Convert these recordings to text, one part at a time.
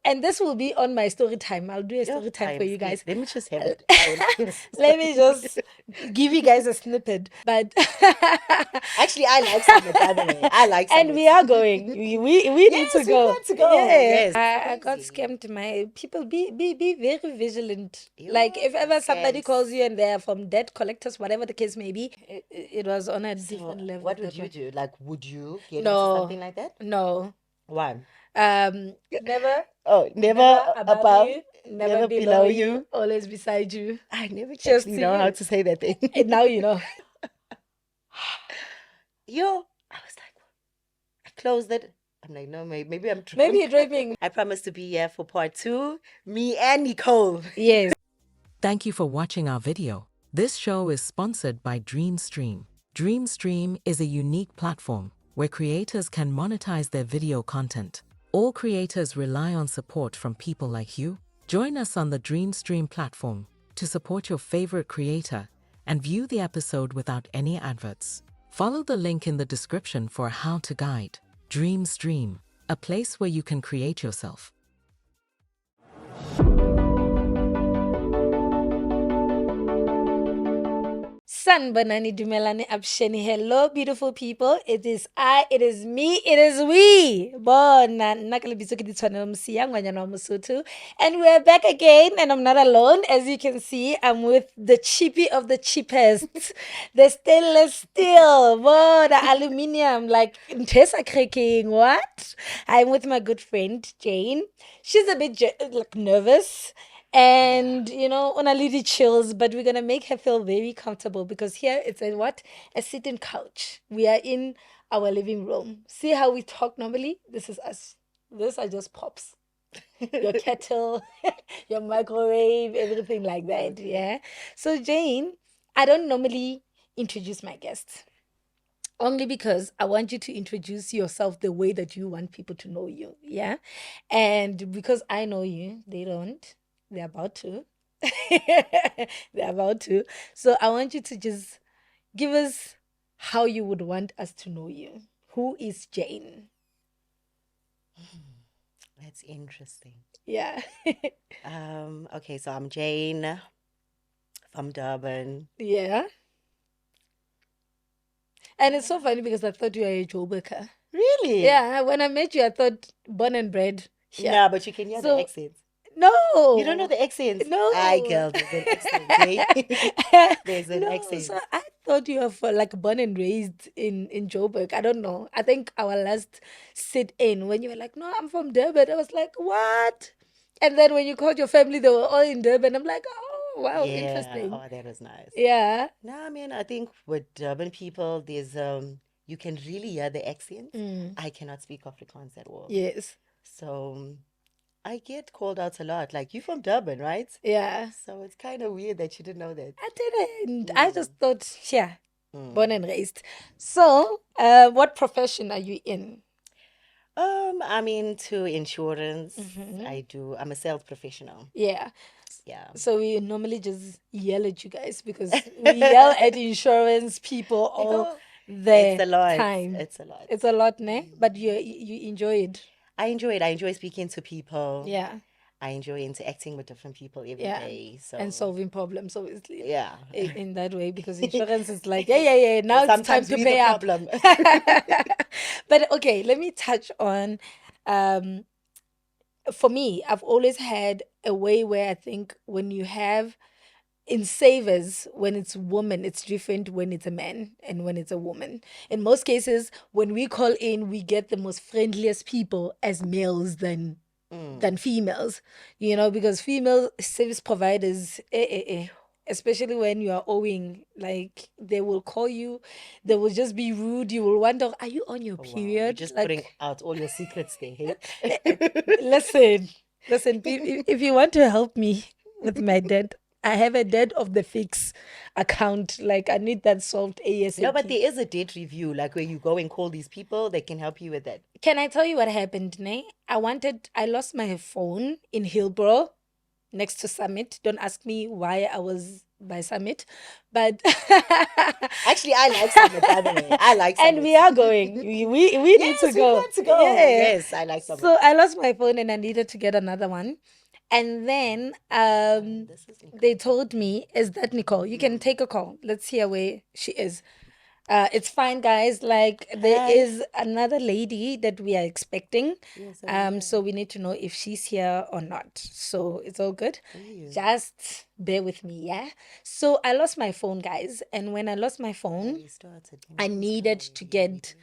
And this will be on my story time. I'll do a story time for you guys. Let me just have it. I am curious. Let me just give you guys a snippet. But Actually, I like Summit, by the way. I like Summit. and we are going. We need Yes, to we go. plan to go. Yeah. Yes, I got crazy. scammed. My people, be very vigilant. You Like if ever somebody scams. calls you and they're from debt collectors, whatever the case may be, it was on a So different level. what would that you one. do? Like, would you get into No, something like that? no. Why? Never, Oh, never never above above, you, never never below below you, you. always beside you. I never Just actually to know how you. to say that thing. And now you know. Yo, I was like, I closed it. I'm like, no, maybe I'm drunk. Maybe you're dreaming. I promise to be here for part 2. Me and Nicole. Yes. Thank you for watching our video. This show is sponsored by DreamStream. DreamStream is a unique platform where creators can monetize their video content. All creators rely on support from people like you. Join us on the DreamStream platform to support your favorite creator and view the episode without any adverts. Follow the link in the description for a how-to guide. DreamStream, a place where you can create yourself. Sanbanani Dumelani Absheni. Hello, beautiful people. It is I, it is me, it is we. Bona nakalibizuki Ditshwanelo Mosia ngwanyana wa Mosotho. And we're back again, and I'm not alone. As you can see, I'm with the cheapie of the cheapest. The stainless steel, the aluminium, like Ntesa Kreking. What? I'm with my good friend Jane. She's a bit like nervous. And on a little chills, but we're gonna make her feel very comfortable because here it's a sitting couch. We are in our living room. See how we talk normally? This is us. This are just pops. Your kettle, your microwave, everything like that. Yeah. So Jane, I don't normally introduce my guests. Only because I want you to introduce yourself the way that you want people to know you. Yeah. And because I know you, they don't. They're about to. They're about to. So I want you to just give us how you would want us to know you. Who is Jane? That's interesting. Yeah. Okay, so I'm Jane from Durban. Yeah. And it's so funny because I thought you were a Joburger. Really? Yeah. When I met you, I thought born and bred here. Yeah, but you can hear the accents. No. You don't know the accents? No. Aye, girl, there's an accent. Eh? There's an accent. So I thought you were like born and raised in Joburg. I don't know. I think our last sit in when you were like, no, I'm from Durban. I was like, what? And then when you called your family, they were all in Durban. I'm like, oh, wow, Yeah. interesting. Oh, that was nice. Yeah. No, I mean, I think with Durban people, there's you can really hear the accents. I cannot speak Afrikaans at all. Yes. So I get called out a lot. Like, you from Durban, right? Yeah. So it's kind of weird that you didn't know that. I didn't. I just thought, yeah, born and raised. So, what profession are you in? I'm into insurance. I'm a sales professional. Yeah. Yeah. So we normally just yell at you guys because we yell at insurance people all the It's a lot. time. It's a lot. It's a lot, ne? But you enjoy it. I enjoy it. I enjoy speaking to people. Yeah. I enjoy interacting with different people every day. So And solving problems, obviously. yeah. In that way, because insurance is like, yeah. Now it's time Sometimes to we pay the up. problem. But okay, let me touch on. For me, I've always had a way where I think when you have in savers, when it's woman, it's different when it's a man and when it's a woman. In most cases, when we call in, we get the most friendliest people as males than females, because female service providers, especially when you are owing, like they will call you, they will just be rude. You will wonder, are you on your Wow, period? you're just like, putting out all your secrets there. Hey? listen, if you want to help me with my debt, I have a debt of the fix account. Like, I need that solved ASAP. No, but there is a debt review, like where you go and call these people, they can help you with that. Can I tell you what happened, ne? I lost my phone in Hillbrow next to Summit. Don't ask me why I was by Summit, but Actually, I like Summit, by the way. I like and Summit. we are going. We need Yes, to we go. plan to go. Yeah. Yes, I like Summit. So I lost my phone and I needed to get another one. And then This is Nicole. they told me, is that Nicole? You can take a call. Let's hear where she is. It's fine, guys. Like there Hi. is another lady that we are expecting. Yes, So we need to know if she's here or not. So it's all good. you. Just bear with me, yeah. So I lost my phone, guys, and when I lost my phone, We started. I needed to get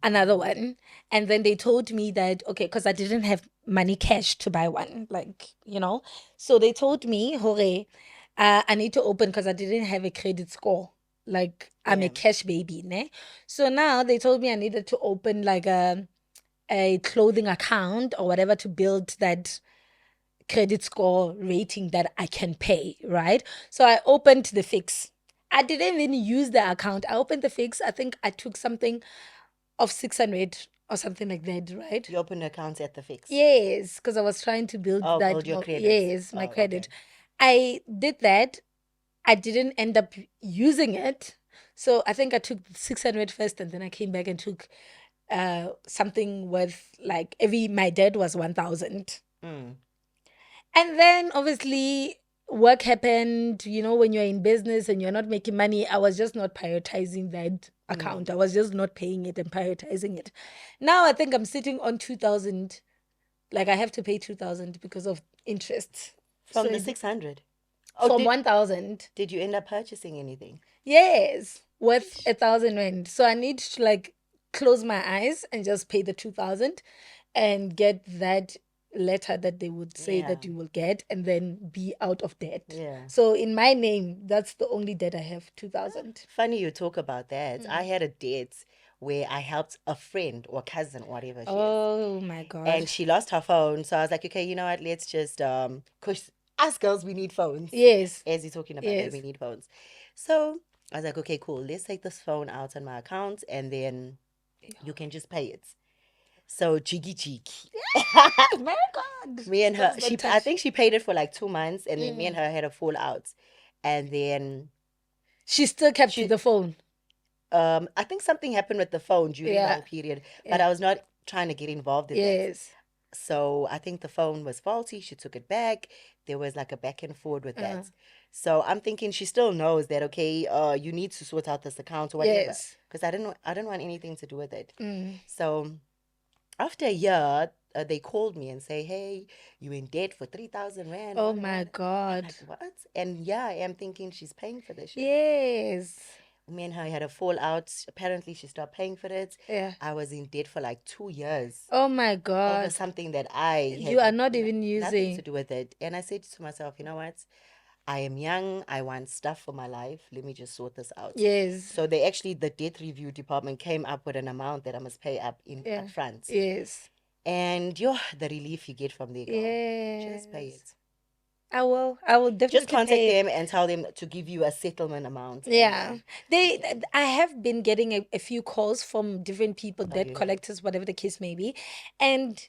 another one. And then they told me that, okay, because I didn't have money cash to buy one, like, you know. So they told me, hore, I need to open because I didn't have a credit score. Like, I'm a Yeah. cash baby, ne? So now they told me I needed to open like a clothing account or whatever to build that credit score rating that I can pay, right? So I opened the fix. I didn't even use the account. I opened the fix. I think I took something of 600 or something like that, right? You opened accounts at the fix. Yes, because I was trying to build Oh, that. build your credits. Yes, my Oh, credit. okay. I did that. I didn't end up using it. So I think I took 600 first and then I came back and took something worth like my dad was 1,000. Mm. And then obviously work happened, you know, when you're in business and you're not making money, I was just not prioritizing that account. I was just not paying it and prioritizing it. Now I think I'm sitting on 2,000. Like I have to pay 2,000 because of interest. From So the it's 600. Oh, from 1,000. did you end up purchasing anything? Yes, worth 1,000 rand. So I need to like close my eyes and just pay the 2,000 and get that letter that they would say that Yeah. you will get and then be out of debt. Yeah. So in my name, that's the only debt I have, 2,000. Funny you talk about that. I had a date where I helped a friend or cousin, whatever she is. Oh my God. And she lost her phone. So I was like, okay, you know what? Let's just cause us girls, we need phones. Yes. As you're talking about that, we need phones. So I was like, okay, cool. Let's take this phone out on my account and then you can just pay it. So jiggy cheeky. My God. Me and her, Just don't I touch. think she paid it for like 2 months, and then me and her had a fallout, and then She still kept the phone. I think something happened with the phone during that period, but I was not trying to get involved in that. Yes. So I think the phone was faulty. She took it back. There was like a back and forth with that. So I'm thinking she still knows that, okay, you need to sort out this account or whatever. Yes. Because I didn't want anything to do with it. So after a year, they called me and say, hey, you in debt for 3,000 rand. Oh my God. I'm like, what? And yeah, I am thinking she's paying for this shit. Yes. Me and her had a fallout. Apparently, she stopped paying for it. Yeah. I was in debt for like 2 years. Oh my Over God. something that I had You are not even nothing using. to do with it. And I said to myself, you know what? I am young. I want stuff for my life. Let me just sort this out. Yes. So they actually, the debt review department came up with an amount that I must pay up up front. Yes. And the relief you get from there, girl. Yes. Just pay it. I will definitely Just contact pay it. them and tell them to give you a settlement amount. Yeah. I have been getting a few calls from different people, debt collectors, whatever the case may be. And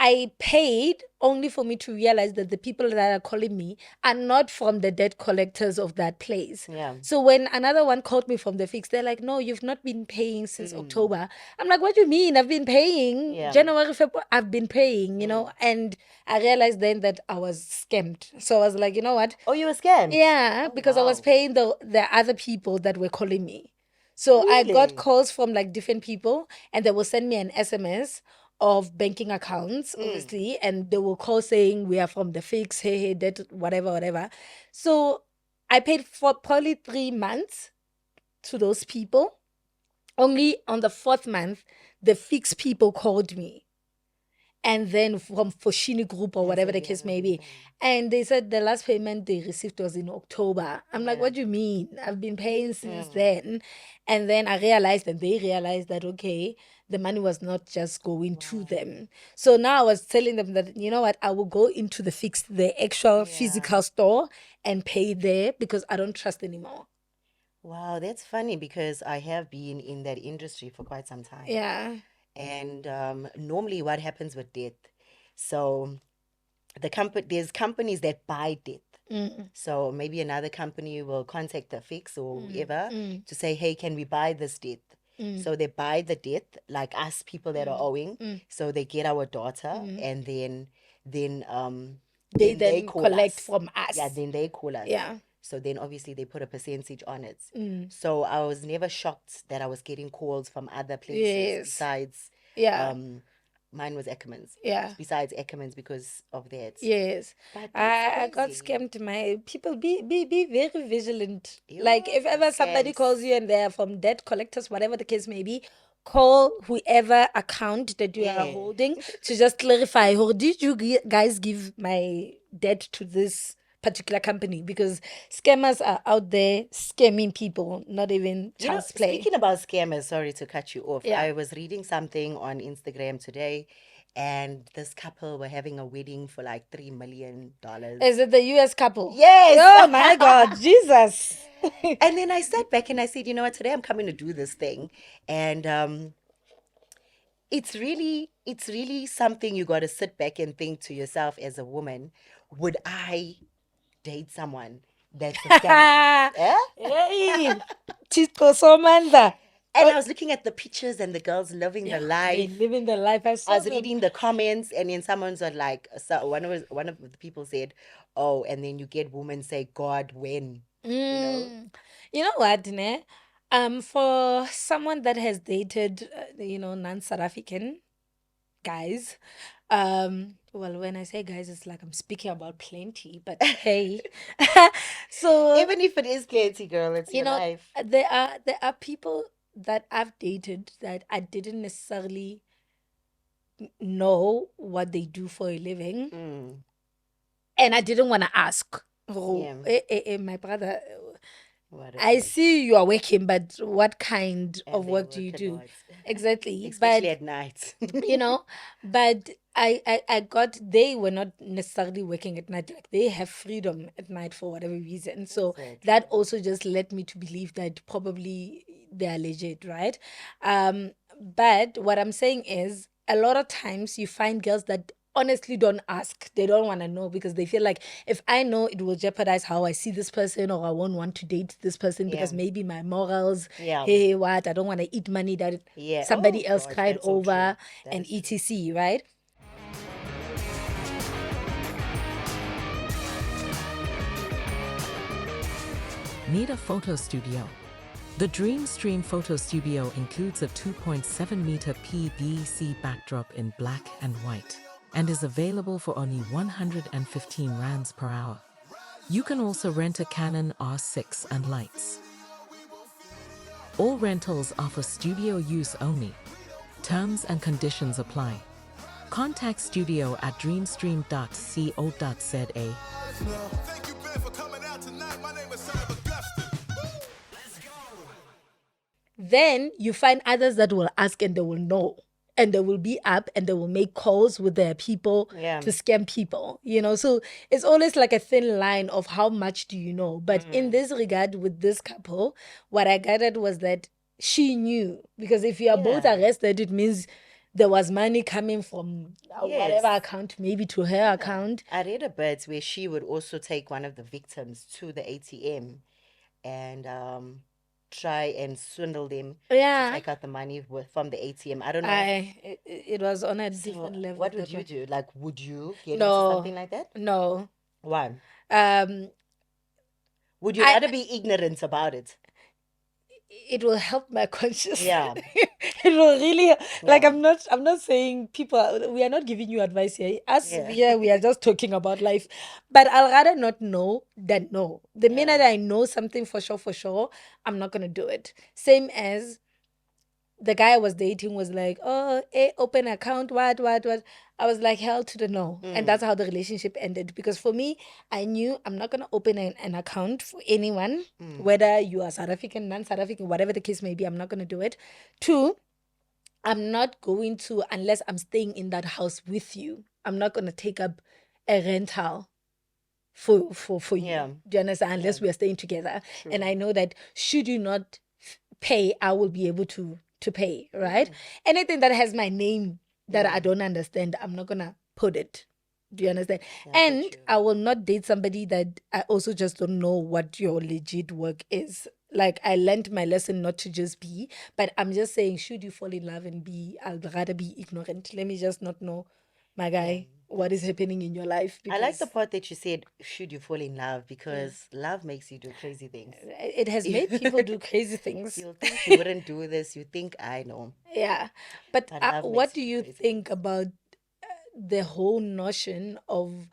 I paid only for me to realize that the people that are calling me are not from the debt collectors of that place. Yeah. So when another one called me from the fix, they're like, no, you've not been paying since October. I'm like, what do you mean? I've been paying. Yeah. January, February, I've been paying, you know. And I realized then that I was scammed. So I was like, you know what? Oh, you were scammed? Yeah, because I was wow. paying the other people that were calling me. So I got Really? calls from like different people and they will send me an SMS of banking accounts, obviously, and they will call saying we are from the fix, hey, that, whatever. So I paid for probably 3 months to those people. Only on the fourth month, the fix people called me. And then from Foshini Group or whatever the case may be. And they said the last payment they received was in October. I'm like, what do you mean? I've been paying since then. And then I realized, and they realized that, okay, the money was not just going to them. So now I was telling them that, you know what, I will go into the actual physical store and pay there because I don't trust anymore. Wow, that's funny because I have been in that industry for quite some time. Yeah. And normally what happens with death, so there's companies that buy debt. So maybe another company will contact the fix or whoever to say, hey, can we buy this debt? So they buy the debt, like us people that are owing. So they get our data, and then They they then call collect us. from us. Yeah, then they call us. Yeah. So then obviously they put a percentage on it. So I was never shocked that I was getting calls from other places Yes. besides Yeah. mine was Ackermans. Yeah. Besides Ackermans because of that. Yes. But I it's got crazy. scammed. My people, be very vigilant. Yeah, Like if ever somebody scams. calls you and they're from debt collectors, whatever the case may be, call whoever account that you are Yeah. holding to just clarify. Or did you guys give my debt to this particular company? Because scammers are out there scamming people, not even You know, child's play. speaking about scammers, sorry to cut you off. Yeah. I was reading something on Instagram today, and this couple were having a wedding for like $3 million. Is it the US couple? Yes. Oh my God, Jesus. And then I sat back and I said, you know what, today I'm coming to do this thing. And it's really something you got to sit back and think to yourself as a woman, would I date someone that's a scammer? Eh? Hey, Chico Somanda. And I was looking at the pictures and the girls living the They life. living the life. I saw I was them. reading the comments, and then someone's like, so one of the people said, "Oh," and then you get women say, "God, when?" You know what, ne? For someone that has dated, non-South African guys, well, when I say guys, it's like I'm speaking about plenty, but hey, so Even if it is plenty, girl, it's your life. there are people that I've dated that I didn't necessarily know what they do for a living, and I didn't want to ask. Oh, Yeah. my brother, What I about? see you are working, but what kind And of they work do you work a do? lot. Exactly. Especially But at night. but I got, they were not necessarily working at night. Like they have freedom at night for whatever reason. So Exactly. that also just led me to believe that probably they are legit, right? But what I'm saying is a lot of times you find girls that honestly don't ask. They don't want to know because they feel like if I know, it will jeopardize how I see this person, or I won't want to date this person because Yeah. maybe my morals, Yeah. hey, what, I don't want to eat money that Yeah. somebody Oh, else gosh, cried that's so true. over, That and is true. etc, right? Need a photo studio? The Dreamstream Photo Studio includes a 2.7 meter PVC backdrop in black and white and is available for only 115 rands per hour. You can also rent a Canon R6 and lights. All rentals are for studio use only. Terms and conditions apply. Contact studio at dreamstream.co.za. Thank you, Ben, for coming out tonight. My name is Son of Augusta. Let's go. Then you find others that will ask and they will know. And they will be up and they will make calls with their people Yeah. to scam people, So it's always like a thin line of how much do you know. But in this regard, with this couple, what I gathered was that she knew. Because if you are both Yeah. arrested, it means there was money coming from whatever Yes. account, maybe to her account. I read a bit where she would also take one of the victims to the ATM and try and swindle them to Yeah. take out the money from the ATM. I don't know. It was on a So different level. what would that you one. do? Like, would you get into No, something like that? no. Why? Um, Would you I- rather be ignorant about it? it will help my conscience. Yeah. It will really, like, Yeah. I'm not saying people, we are not giving you advice here. Us Yeah. here, we are just talking about life. But I'll rather not know than know. The minute I know something for sure, I'm not gonna do it. Same as the guy I was dating was like, oh, open account, what. I was like, hell to the no. And that's how the relationship ended. Because for me, I knew I'm not going to open an account for anyone, whether you are South African, non-South African, whatever the case may be, I'm not going to do it. Two, I'm not going to, unless I'm staying in that house with you, I'm not going to take up a rental for you. Yeah. Do you understand? Unless we are staying together. And I know that should you not pay, I will be able to pay, right? Anything that has my name that I don't understand, I'm not gonna put it. Do you understand? Yeah, I get And you. I will not date somebody that I also just don't know what your legit work is. Like, I learned my lesson not to just be, but I'm just saying, should you fall in love and be, I'd rather be ignorant. Let me just not know, my guy, what is happening in your life, I like the because part that you said, should you fall in love, because love makes you do crazy things. it has made people do crazy things. You'll think you wouldn't do this. You think, I know. Yeah. But But love what makes do you do you crazy think things. about the whole notion of,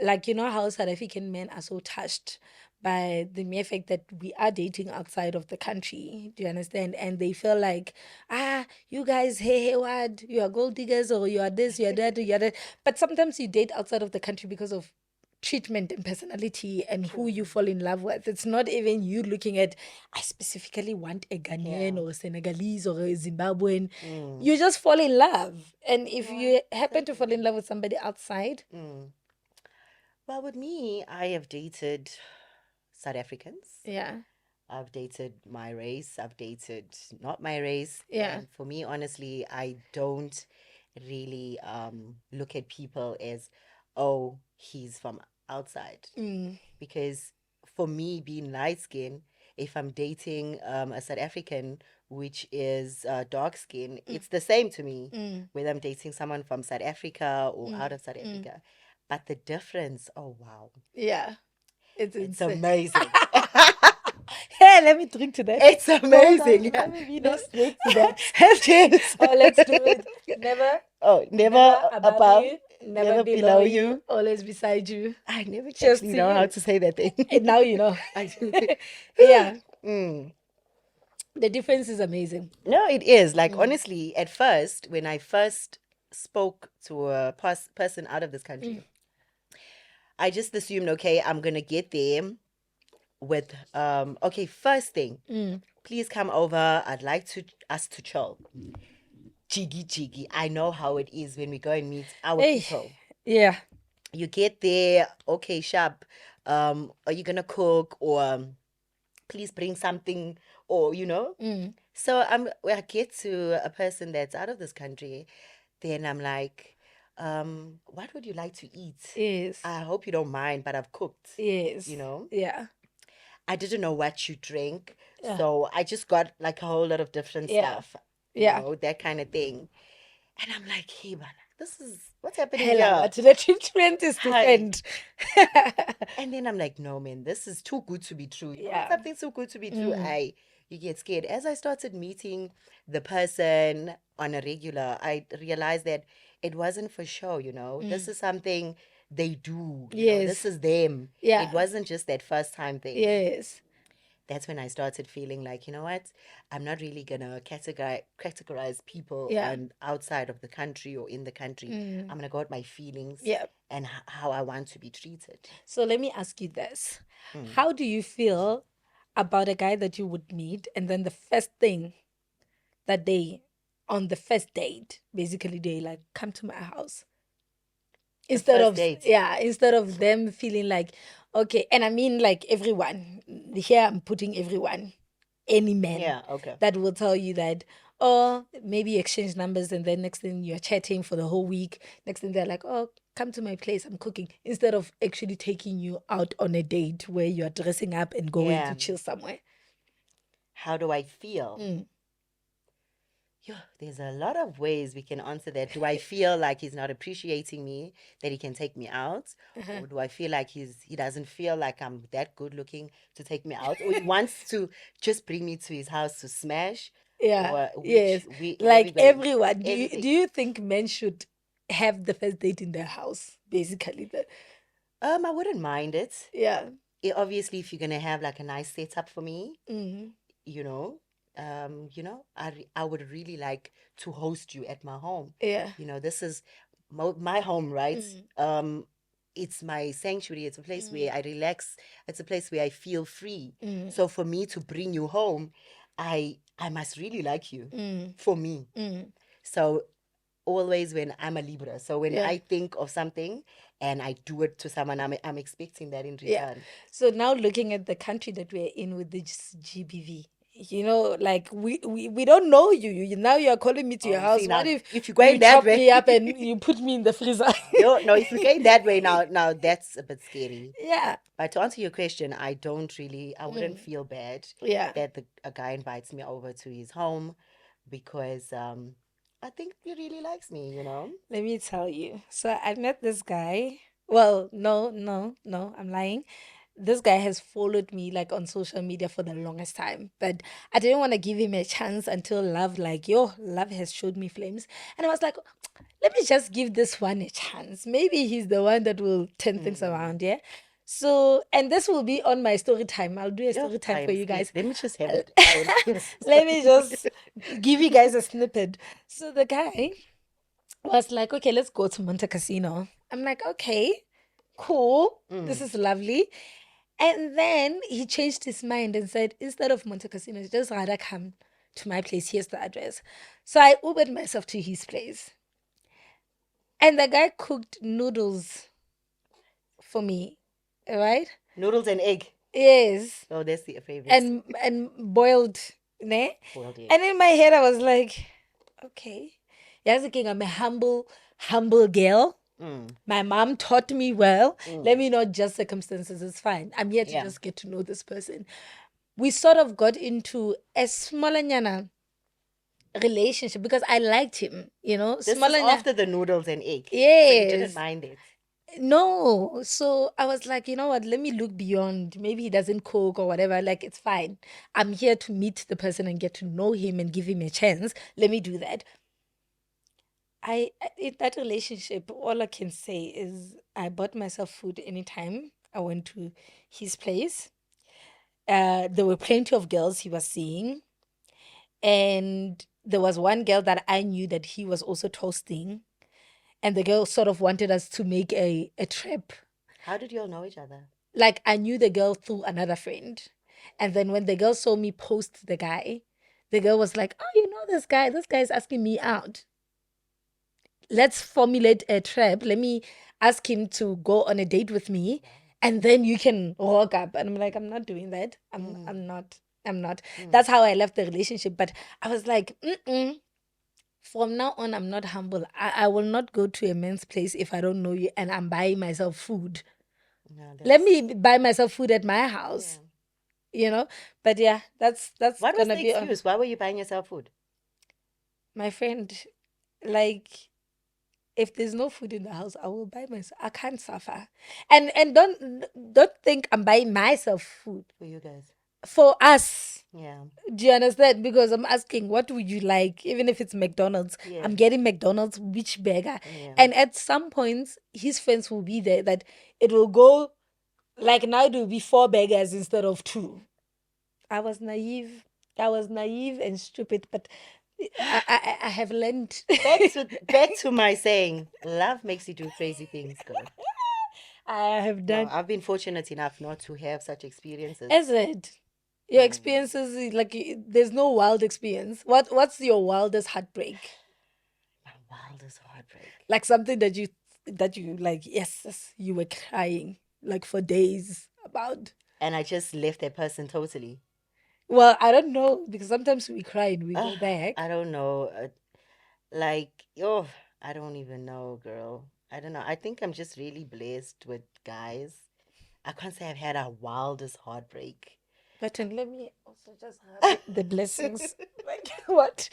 like, you know how South African men are so touched by the mere fact that we are dating outside of the country? Do you understand? And they feel like, you guys, hey, what? You are gold diggers, or you are this, you are that, you are that. But sometimes you date outside of the country because of treatment and personality and who you fall in love with. It's not even you looking at, I specifically want a Ghanaian or a Senegalese or a Zimbabwean. You just fall in love. And if you happen to fall in love with somebody outside, Well, with me, I have dated South Africans. yeah, I've dated my race. I've dated not my race. yeah, And for me, honestly, I don't really look at people as, oh, he's from outside. Because for me, being light skinned, if I'm dating a South African, which is dark skin, it's the same to me, whether I'm dating someone from South Africa or out of South Africa. But the difference, oh, wow, yeah. It's it's insane. amazing. Hey, let me drink to that. It's Hold on, amazing. let me be No, nice. straight to that. Cheers. Oh, let's do it. Never, Oh, never never above above, you, never never below below you, you. always beside you. I never Cheers actually to know how you. to say that thing. And now you know. I do. Yeah, Mm. the difference is amazing. No, it is. Like, honestly, at first, when I first spoke to a person out of this country, I just assumed, okay, I'm going to get there with, okay, first thing, please come over. I'd like us to chill. Jiggy, jiggy. I know how it is when we go and meet our Hey, people. yeah, You get there, okay, sharp. Are you going to cook, or please bring something, or, So when I get to a person that's out of this country, then I'm like, what would you like to eat? yes, I hope you don't mind, but I've cooked, yes, you know. yeah, I didn't know what you drink, yeah, so I just got like a whole lot of different yeah, stuff, yeah. that kind of thing. And I'm like, hey, man, this is what's happening Hella, here. but the treatment is Hi. different. And then I'm like, no, man, this is too good to be true. You know, when Yeah. something's too good to be true, you get scared. As I started meeting the person on a regular, I realized that it wasn't for show, This is something they do, this Yes. is them. Yeah. It wasn't just that first time thing. Yes. That's when I started feeling like, you know what? I'm not really gonna categorize people Yeah. on outside of the country or in the country. I'm gonna go with my feelings Yeah. and how I want to be treated. So let me ask you this. How do you feel about a guy that you would meet, and then the first thing that they, on the first date, basically they like, come to my house? Instead first of, date. yeah, instead of them feeling like, okay, and I mean like everyone. Here I'm putting everyone, any man. Yeah, okay. That will tell you that, oh, maybe you exchange numbers, and then next thing you're chatting for the whole week. Next thing they're like, oh, come to my place, I'm cooking. Instead of actually taking you out on a date where you're dressing up and going Yeah. to chill somewhere. How do I feel? Yeah, there's a lot of ways we can answer that. Do I feel like he's not appreciating me, that he can take me out? Or do I feel like he doesn't feel like I'm that good looking to take me out? Or he wants to just bring me to his house to smash? Yeah. Or Yes. where we Like going? everyone. Do Everything. you think men should have the first date in their house? Basically. I wouldn't mind it. Yeah. Obviously, if you're gonna have like a nice setup for me, Mm-hmm. you know, I would really like to host you at my home. Yeah. This is my home, right? It's my sanctuary. It's a place where I relax. It's a place where I feel free. So for me to bring you home, I must really like you. For me. So always when I'm a Libra, so when Yeah. I think of something and I do it to someone, I'm expecting that in Yeah. return. So now looking at the country that we're in with this GBV, like we don't know you. Now you're calling me to your Oh, house. see, What now, if if you're going you that chop way- me up and you put me in the freezer? No, if you're going that way now that's a bit scary. Yeah. But to answer your question, I wouldn't feel bad Yeah. that a guy invites me over to his home because I think he really likes me, you know? Let me tell you. So I met this guy. Well, no, I'm lying. This guy has followed me like on social media for the longest time, but I didn't want to give him a chance until love has showed me flames. And I was like, let me just give this one a chance. Maybe he's the one that will turn things around, yeah? So, and this will be on my story time. I'll do a story time I for am you scared. guys. Let me just have it. I am scared. Let me just give you guys a snippet. So the guy was like, okay, let's go to Monte Casino. I'm like, okay, cool. This is lovely. And then he changed his mind and said, instead of Monte Casino, just rather come to my place. Here's the address. So I Ubered myself to his place. And the guy cooked noodles for me. Right? Noodles and egg. Yes. Oh, that's the favorite. And boiled, ne? Boiled egg. And in my head, I was like, okay. Yes, king, I'm a humble girl. My mom taught me well. Let me not judge circumstances. It's fine. I'm here to Yeah. just get to know this person. We sort of got into a smalanyana relationship because I liked him, This is Smalanya. after the noodles and egg. So you Yes. didn't mind it. No. So I was like, you know what? Let me look beyond. Maybe he doesn't cook or whatever. Like, it's fine. I'm here to meet the person and get to know him and give him a chance. Let me do that. In that relationship, all I can say is I bought myself food anytime I went to his place. There were plenty of girls he was seeing. And there was one girl that I knew that he was also toasting. And the girl sort of wanted us to make a trip. How did you all know each other? Like, I knew the girl through another friend. And then when the girl saw me post the guy, the girl was like, oh, you know this guy? This guy is asking me out. Let's formulate a trap. Let me ask him to go on a date with me. And then you can rock up. And I'm like, I'm not doing that. I'm not. That's how I left the relationship. But I was like, from now on, I'm not humble. I will not go to a man's place if I don't know you and I'm buying myself food. No, Let me buy myself food at my house. But yeah, that's What was gonna the be excuse? Why were you buying yourself food? my friend. Like, if there's no food in the house, I will buy myself. I can't suffer. And don't think I'm buying myself food. For you guys. For us. Yeah. Do you understand? Because I'm asking, what would you like? Even if it's McDonald's, Yeah. I'm getting McDonald's, which burger? Yeah. And at some points, his friends will be there that it will go, like now it will be 4 burgers instead of 2. I was naive and stupid, but I have learned. Back to my saying, love makes you do crazy things, girl. I have No, done. I've been fortunate enough not to have such experiences. Is it? Your experiences, like, there's no wild experience. What's your wildest heartbreak? My wildest heartbreak. Like something that you like, yes, you were crying like for days about. And I just left that person totally. Well, I don't know, because sometimes we cry and we go back. I don't know. I don't even know, girl. I don't know. I think I'm just really blessed with guys. I can't say I've had a wildest heartbreak. But then let me also just have the blessings. Like, what?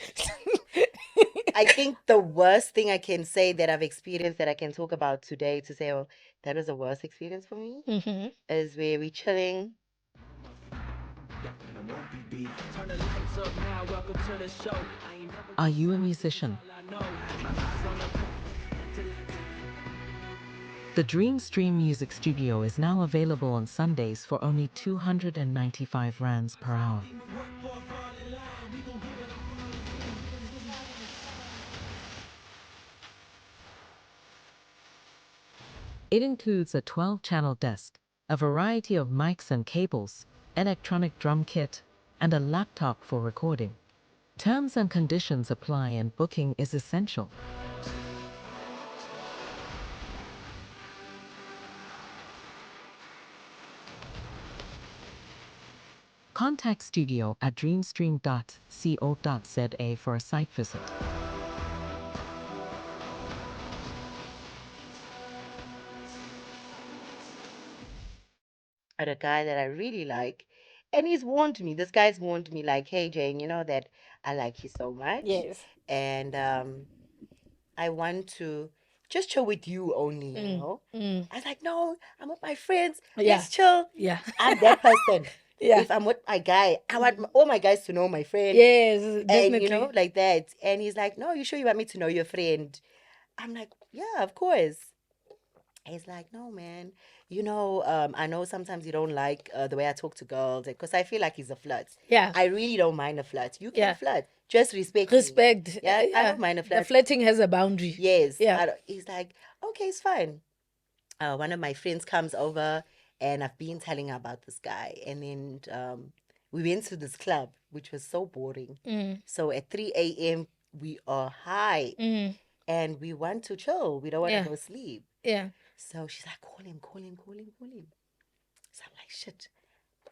I think the worst thing I can say that I've experienced that I can talk about today to say, oh, that was the worst experience for me is where we're chilling. Are you a musician? The Dream Stream Music Studio is now available on Sundays for only 295 rands per hour. It includes a 12-channel desk, a variety of mics and cables, electronic drum kit, and a laptop for recording. Terms and conditions apply and booking is essential. Contact studio at dreamstream.co.za for a site visit. At a guy that I really like, and he's warned me. This guy's warned me, like, "Hey, Jane, you know that I like you so much, Yes. and I want to just chill with you only, you know." I was like, "No, I'm with my friends. Yeah. Let's chill." Yeah. I'm that person. Yeah. If I'm with my guy, I want all my guys to know my friend, Yes, and definitely. like that. And he's like, "No, you sure you want me to know your friend?" I'm like, "Yeah, of course." He's like, "No, man. I know sometimes you don't like the way I talk to girls because I feel like he's a flirt. Yeah. I really don't mind a flirt. You can Yeah. flirt. Just respect me. Respect. Yeah, I Yeah. don't mind a The flirt. flirting has a boundary. Yes. Yeah. He's like, okay, it's fine. One of my friends comes over and I've been telling her about this guy. And then we went to this club, which was so boring. So at 3 a.m., we are high and we want to chill. We don't want to Yeah. go sleep. Yeah. So she's like, call him, call him, call him, call him. So I'm like, shit.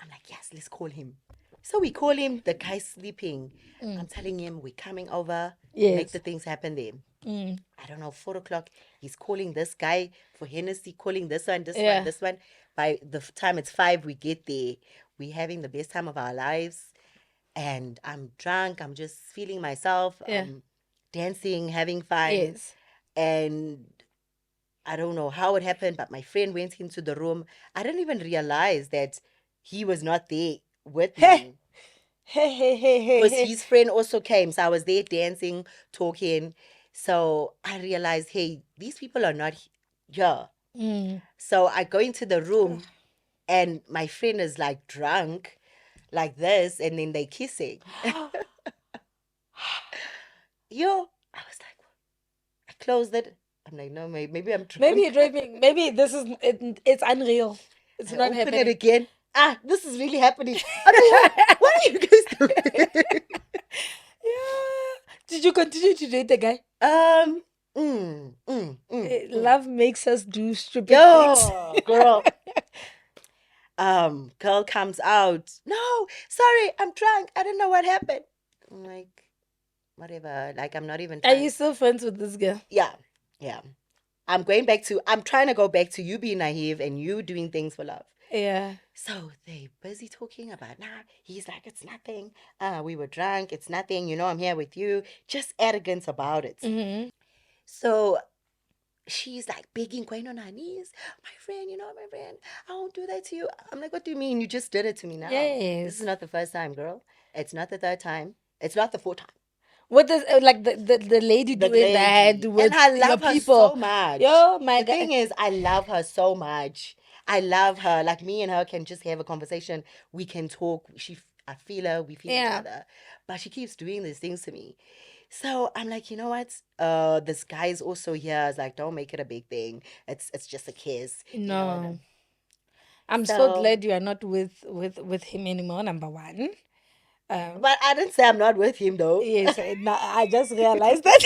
I'm like, yes, let's call him. So we call him, the guy's sleeping. I'm telling him we're coming over, make Yes. the things happen there. I don't know, 4 o'clock, he's calling this guy for Hennessy, calling this one, this Yeah. one, this one. By the time it's 5, we get there. We're having the best time of our lives. And I'm drunk. I'm just feeling myself. Yeah. Dancing, having fun. Yes. And I don't know how it happened, but my friend went into the room. I didn't even realize that he was not there with me. Hey, hey, hey, hey, Because hey. his friend also came. So I was there dancing, talking. So I realized, hey, these people are not here. So I go into the room and my friend is like drunk, like this, and then they kissing. Yo, I was like, I closed it. I'm like, no, maybe I'm drunk. Maybe you're dreaming. Maybe this is it's unreal. It's I not open happening. it again. This is really happening. I don't know. What are you guys doing? Yeah. Did you continue to date the guy? Love makes us do stupid things. Yo, girl. Girl comes out. No, sorry, I'm drunk. I don't know what happened. I'm like, whatever. Like, I'm not even Are trying. you still friends with this girl? Yeah, yeah. I'm trying to go back to you being naive and you doing things for love. Yeah. So they busy talking about, he's like, it's nothing. We were drunk. It's nothing. I'm here with you. Just arrogance about it. So she's like begging, going on her knees. My friend, my friend, I won't do that to you. I'm like, what do you mean? You just did it to me now. Yes. This is not the first time, girl. It's not the third time. It's not the fourth time. What does like the lady The doing that lady. with And I your love her people? so much. Yo, my The God. thing is, I love her so much. I love her. Like, me and her can just have a conversation. We can talk. I feel her. We feel each Yeah. other. But she keeps doing these things to me. So I'm like, you know what? This guy is also here. It's like, don't make it a big thing. It's just a kiss. No. I'm so So- glad you are not with him anymore, number one. But I didn't say I'm not with him though. Yes, no, I just realized that.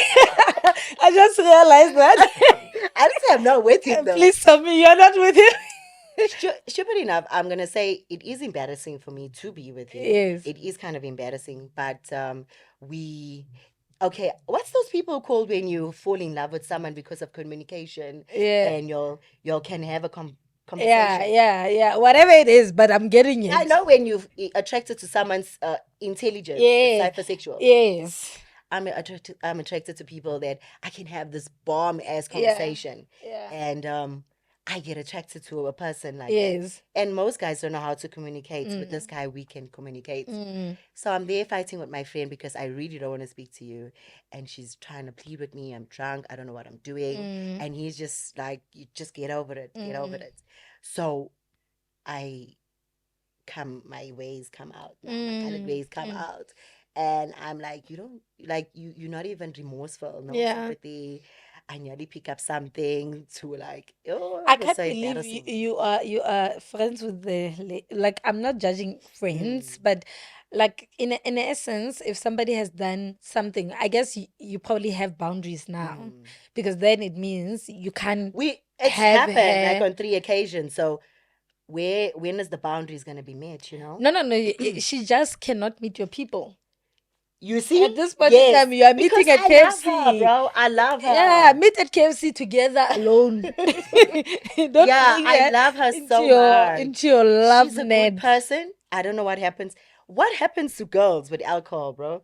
I just realized that. I didn't say I'm not with him though. Please tell me you're not with him. Stupid enough, I'm gonna say it is embarrassing for me to be with him. Yes. It is kind of embarrassing, but okay, what's those people called when you fall in love with someone because of communication? Yeah. And y'all can have a conversation. Yeah. Whatever it is, but I'm getting it. I know when you're attracted to someone's intelligence, Yeah. hypersexual. Yes. I'm attracted to people that I can have this bomb ass conversation. Yeah. And I get attracted to a person like Yes. that. And most guys don't know how to communicate. With this guy, we can communicate. So I'm there fighting with my friend because I really don't want to speak to you. And she's trying to plead with me. I'm drunk. I don't know what I'm doing. And he's just like, you just get over it. Get over it. So my ways come out. My colored ways come out. And I'm like, you're not even remorseful, no sympathy. I nearly pick up something to like, I it was can't so believe embarrassing. you are friends with like I'm not judging friends, but like in essence, if somebody has done something, I guess you probably have boundaries now, because then it means you can't It's have happened like her. on 3 occasions. So when is the boundaries going to be met, No. She just cannot meet your people. You see? At this point in time, you are Because meeting at I love her, KFC. bro. I love her. Yeah, meet at KFC together alone. Don't Yeah, bring I her love her into so your much. into your love She's a net. good person. I don't know what happens. What happens to girls with alcohol, bro?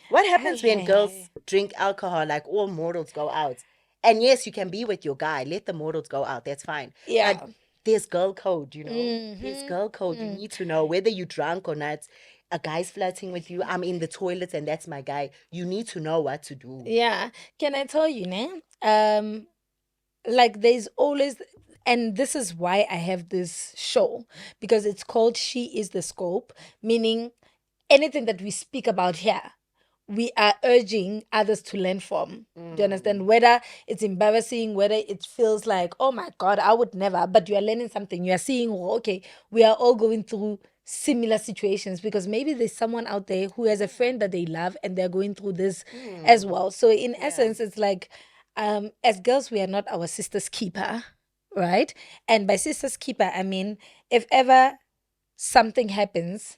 What happens when girls drink alcohol? Like all morals go out. And yes, you can be with your guy. Let the morals go out. That's fine. Yeah. But there's girl code, There's girl code. You need to know whether you're drunk or not. A guy's flirting with you. I'm in the toilet and that's my guy. You need to know what to do. Yeah. Can I tell you, ne? Like there's always, and this is why I have this show, because it's called She is the Scope, meaning anything that we speak about here, we are urging others to learn from. Do you understand? Whether it's embarrassing, whether it feels like, oh my God, I would never, but you are learning something. You are seeing, oh, okay, we are all going through similar situations, because maybe there's someone out there who has a friend that they love and they're going through this as well. So in essence, it's like, as girls, we are not our sister's keeper, right? And by sister's keeper, I mean, if ever something happens,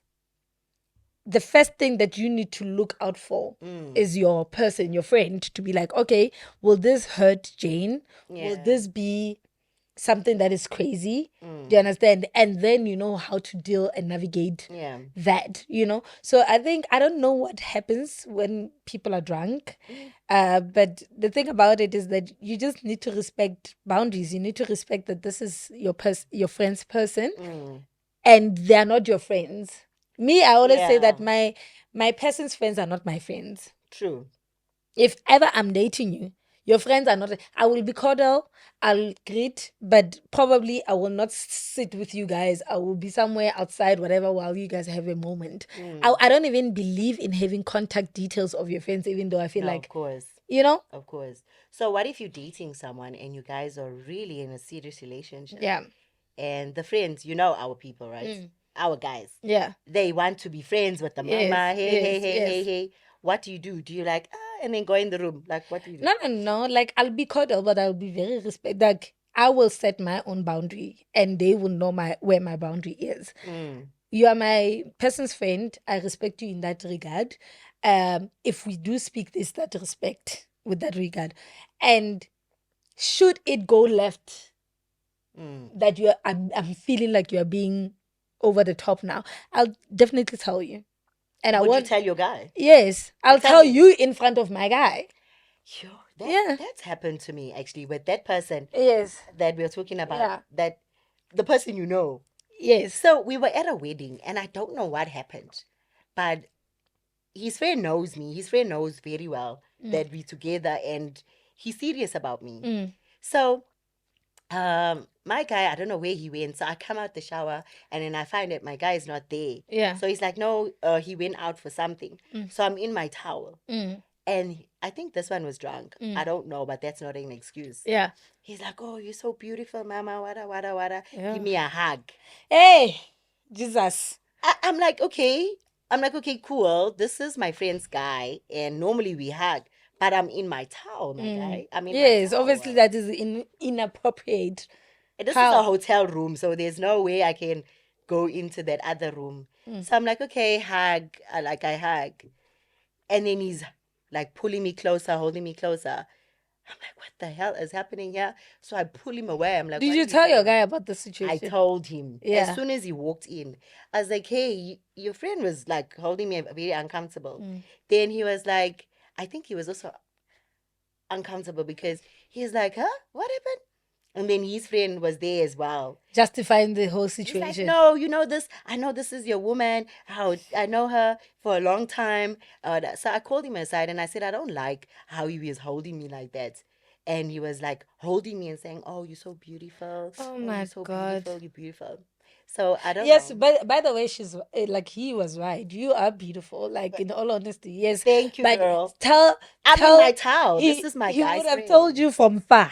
the first thing that you need to look out for is your person, your friend, to be like, okay, will this hurt Jane? Will this be something that is crazy? Do you understand? And then you know how to deal and navigate that, So I think, I don't know what happens when people are drunk. But the thing about it is that you just need to respect boundaries. You need to respect that this is your friend's person and they're not your friends. Me, I always say that my person's friends are not my friends. True. If ever I'm dating you, your friends are not. I will be cordial, I'll greet, but probably I will not sit with you guys. I will be somewhere outside, whatever, while you guys have a moment. I don't even believe in having contact details of your friends, even though I feel like, of course. Of course. So what if you're dating someone and you guys are really in a serious relationship? Yeah. And the friends, our people, right? Our guys. Yeah. They want to be friends with the mama. Yes, Hey. What do? Do you like, and then go in the room? Like, what do you do? No. Like, I'll be cordial, but I'll be very respectful. Like, I will set my own boundary and they will know where my boundary is. You are my person's friend. I respect you in that regard. If we do speak, there's that respect with that regard. And should it go left, that I'm feeling like you're being over the top now, I'll definitely tell you. And I Would won't you tell your guy? Yes, I'll tell tell you in front of my guy. That's happened to me actually with that person. Yes. That we're talking about. Yeah. That the person you know. Yes. So we were at a wedding and I don't know what happened, but his friend knows me. His friend knows very well that we're together and he's serious about me. So my guy, I don't know where he went. So I come out the shower and then I find that my guy is not there. Yeah. So he's like, no, he went out for something. So I'm in my towel. And I think this one was drunk. I don't know, but that's not an excuse. Yeah. He's like, oh, you're so beautiful, mama, wada. Yeah. Give me a hug. Hey, Jesus. I'm like, okay, cool. This is my friend's guy. And normally we hug. But I'm in my towel, my guy. I mean, yes, obviously that is inappropriate. This is a hotel room, so there's no way I can go into that other room. So I'm like, okay, hug. I hug. And then he's like pulling me closer, holding me closer. I'm like, what the hell is happening here? So I pull him away. I'm like, did you tell your guy about the situation? I told him. Yeah. As soon as he walked in, I was like, hey, your friend was like holding me very uncomfortable. Then he was like, I think he was also uncomfortable because he's like, huh? What happened? And then his friend was there as well. Justifying the whole situation. He's like, no, you know this. I know this is your woman. I know her for a long time. So I called him aside and I said, I don't like how he was holding me like that. And he was like holding me and saying, oh, you're so beautiful. Oh my you're so God. Beautiful. You're beautiful. So I don't know. Yes, but by the way, she's like, he was right. You are beautiful. Like, in all honesty, yes. Thank you, but girl. I'm in my towel. This is my guy's He would have friend. told you from far.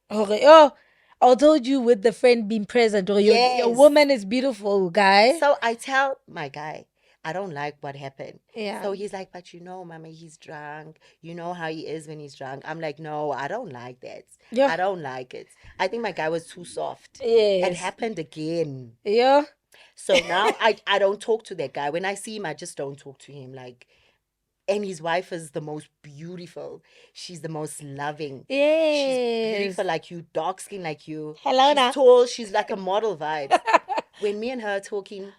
Okay. Or told you with the friend being present, or your woman is beautiful, guy. So I tell my guy, I don't like what happened. Yeah. So he's like, but you know, Mama, he's drunk. You know how he is when he's drunk. I'm like, no, I don't like that. Yeah. I don't like it. I think my guy was too soft. It Yes. happened again. Yeah. So now I don't talk to that guy. When I see him, I just don't talk to him. Like, and his wife is the most beautiful. She's the most loving. She's Yes. beautiful like you, dark skin like you. Hello She's now. tall. She's like a model vibes. When me and her are talking,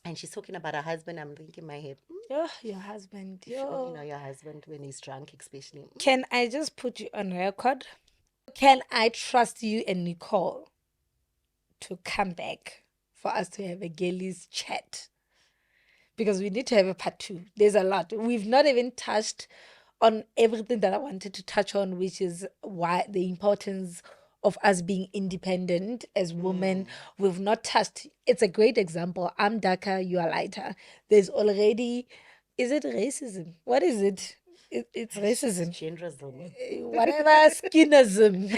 and she's talking about her husband, I'm thinking in my head, Oh, your husband. if you only Yo. know your husband when he's drunk, especially. Can I just put you on record? Can I trust you and Nicole to come back for us to have a girlies chat? Because we need to have a part 2. There's a lot. We've not even touched on everything that I wanted to touch on, which is why the importance of us being independent as women. We've not touched. It's a great example. I'm darker, you are lighter. There's already, is it racism? What is it? It's racism. Genderism. Whatever, skinism.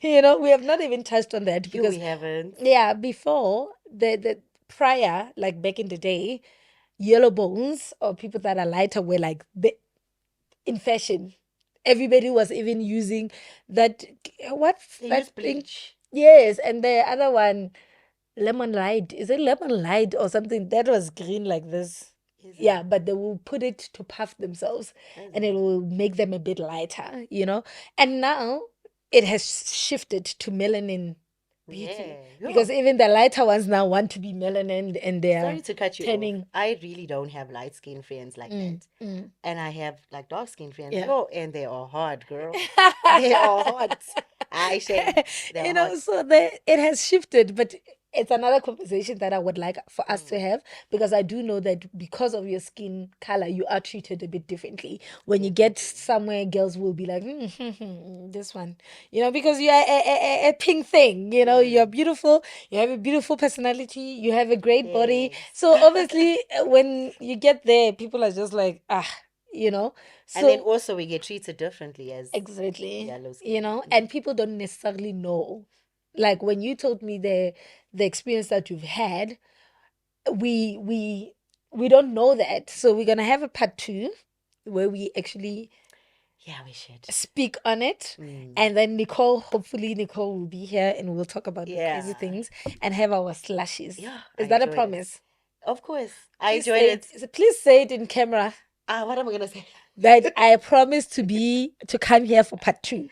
We have not even touched on that You, because we haven't. yeah, before the prior, like back in the day, yellow bones or people that are lighter were like in fashion. Everybody was even using that. What's They that use thing? bleach. Yes, and the other one, lemon light. Is it lemon light or something that was green like this? Is it? Yeah, but they will put it to puff themselves and it will make them a bit lighter, And now it has shifted to melanin beauty Yeah. because even the lighter ones now want to be melanin and they're Sorry to cut you turning. off. I really don't have light skinned friends like that. And I have like dark skinned friends. Yeah. Oh, and they are hard, girl. They are hot. I say they're hot. So it has shifted, but it's another conversation that I would like for us to have because I do know that because of your skin color, you are treated a bit differently. When you get somewhere, girls will be like, this one, because you are a pink thing, you're beautiful, you have a beautiful personality, you have a great body. Yes. So obviously, when you get there, people are just like, So And then also we get treated differently as exactly, yellow skin. and people don't necessarily know. Like when you told me the experience that you've had, we don't know that. So we're gonna have a part 2 where we actually Yeah, we should. speak on it, and then hopefully Nicole will be here and we'll talk about the crazy Yeah. things and have our slashes. Yeah, Is I that a enjoyed it. promise? Of course. I Please enjoyed say it. Please say it in camera What am I gonna say? that I promise to come here for part 2.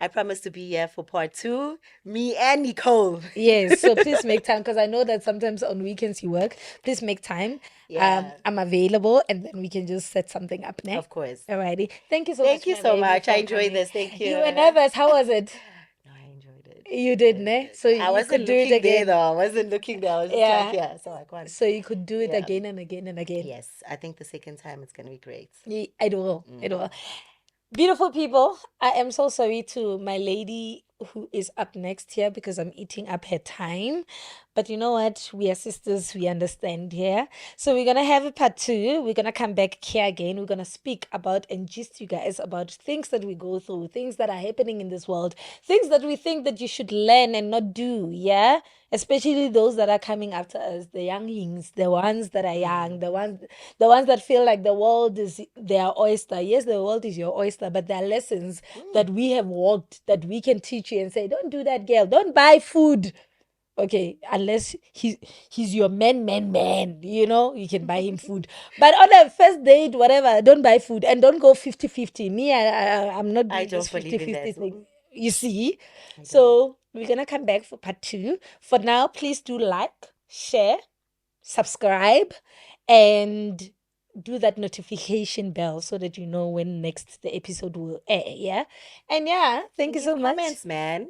I promise to be here for part 2. Me and Nicole. Yes, so please make time because I know that sometimes on weekends you work. Please make time. Yeah. I'm available and then we can just set something up next. Of course. Alrighty. Thank you so much. Thank you my so baby, much. for I enjoyed coming. this. Thank you. You were nervous. How was it? No, I enjoyed it. You did, ne? So I you could wasn't do it looking there again. though. I wasn't looking there. I was just Yeah. like, yeah, so I can't. So you could do it Yeah. again and again and again. Yes, I think the second time it's gonna be great. It will. It will. Beautiful people, I am so sorry to my lady who is up next here because I'm eating up her time. But you know what? We are sisters. We understand here. So we're going to have a part 2. We're going to come back here again. We're going to speak about and gist you guys about things that we go through, things that are happening in this world, things that we think that you should learn and not do. Yeah. Especially those that are coming after us, the younglings, the ones that are young, the ones that feel like the world is their oyster. Yes, the world is your oyster, but there are lessons that we have walked that we can teach you and say, don't do that, girl. Don't buy food. Okay, unless he's your man, you can buy him food. But on a first date, whatever, don't buy food and don't go 50-50. Me, I'm not I doing this don't believe in 50-50 that. thing. You see? So we're going to come back for part 2. For now, please do like, share, subscribe, and do that notification bell so that you know when next the episode will air. Yeah. And yeah, thank you so much. Comments, man.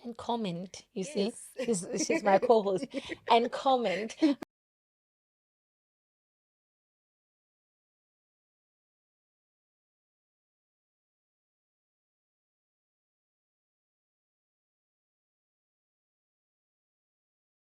And comment. You see, she's my co-host. And comment.